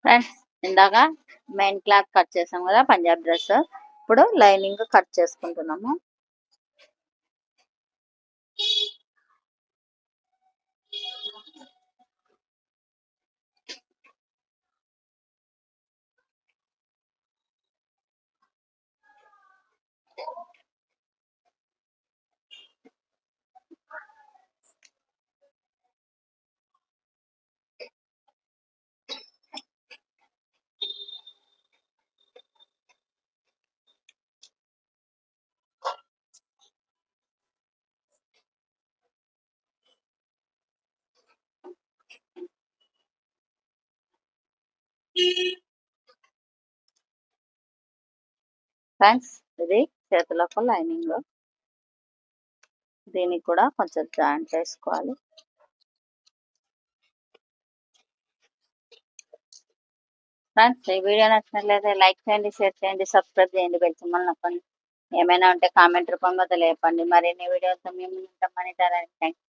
Friends, ఇందాక main cloth cut చేసాం కదా పంజాబ్ డ్రెస్. ఇప్పుడు లైనింగ్ కట్ చేసుకుంటున్నాము. ఫ్రెండ్స్, ఇది చేతులకు లైనింగ్. దీనికి కూడా కొంచెం జాయింట్ వేసుకోవాలి. ఫ్రెండ్స్, ఈ వీడియో నచ్చినట్లయితే లైక్ చేయండి, షేర్ చేయండి, సబ్స్క్రైబ్ చేయండి, బెల్ సింబల్ నొక్కండి. ఏమైనా ఉంటే కామెంట్ రూపంలో తెలియపండి. మరిన్ని వీడియోతో మేము ఉంటాం. Thank you.